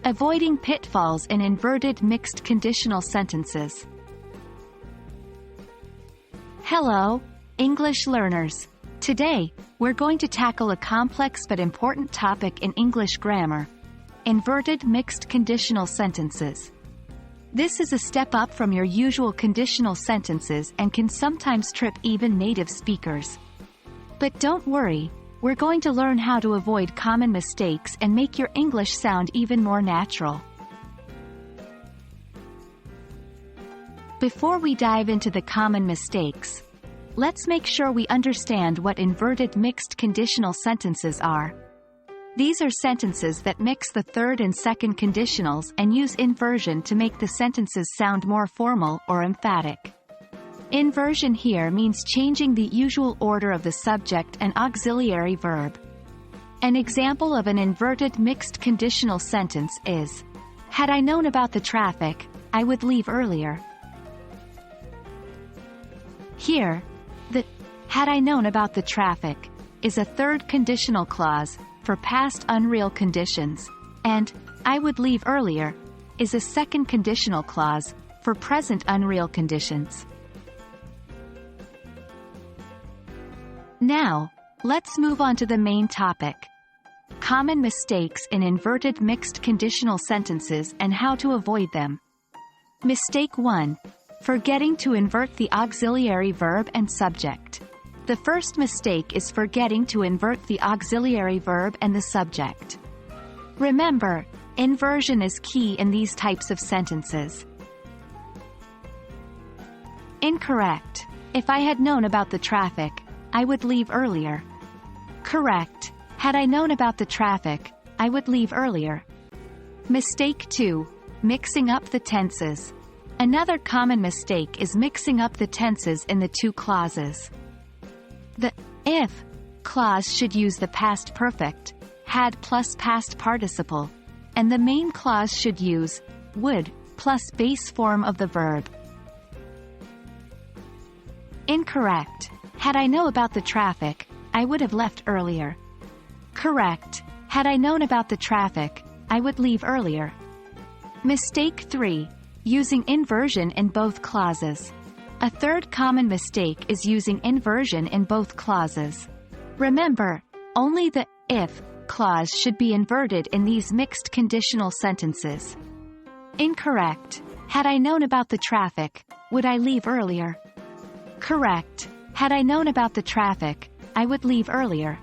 Avoiding pitfalls in inverted mixed conditional sentences. Hello, English learners. Today, we're going to tackle a complex but important topic in English grammar: inverted mixed conditional sentences. This is a step up from your usual conditional sentences and can sometimes trip even native speakers. But don't worry, we're going to learn how to avoid common mistakes and make your English sound even more natural. Before we dive into the common mistakes, let's make sure we understand what inverted mixed conditional sentences are. These are sentences that mix the third and second conditionals and use inversion to make the sentences sound more formal or emphatic. Inversion here means changing the usual order of the subject and auxiliary verb. An example of an inverted mixed conditional sentence is, "Had I known about the traffic, I would leave earlier." Here, the "had I known about the traffic" is a third conditional clause for past unreal conditions, and "I would leave earlier" is a second conditional clause for present unreal conditions. Now, let's move on to the main topic: common mistakes in inverted mixed conditional sentences and how to avoid them. Mistake 1. Forgetting to invert the auxiliary verb and subject. The first mistake is forgetting to invert the auxiliary verb and the subject. Remember, inversion is key in these types of sentences. Incorrect. If I had known about the traffic, I would leave earlier. Correct. Had I known about the traffic, I would leave earlier. Mistake 2. Mixing up the tenses. Another common mistake is mixing up the tenses in the two clauses. The if clause should use the past perfect, had plus past participle, and the main clause should use would plus base form of the verb. Incorrect. Had I known about the traffic, I would have left earlier. Correct. Had I known about the traffic, I would leave earlier. Mistake 3. Using inversion in both clauses. A third common mistake is using inversion in both clauses. Remember, only the if clause should be inverted in these mixed conditional sentences. Incorrect. Had I known about the traffic, would I leave earlier? Correct. Had I known about the traffic, I would leave earlier.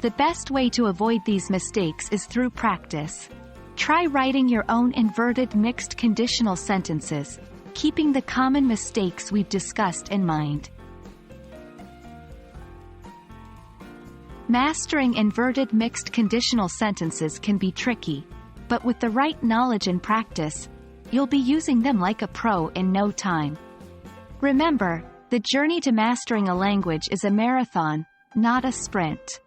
The best way to avoid these mistakes is through practice. Try writing your own inverted mixed conditional sentences, keeping the common mistakes we've discussed in mind. Mastering inverted mixed conditional sentences can be tricky, but with the right knowledge and practice, you'll be using them like a pro in no time. Remember, the journey to mastering a language is a marathon, not a sprint.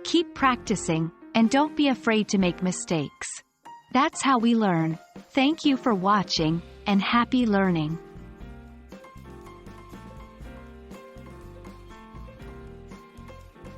Keep practicing, and don't be afraid to make mistakes. That's how we learn. Thank you for watching, and happy learning.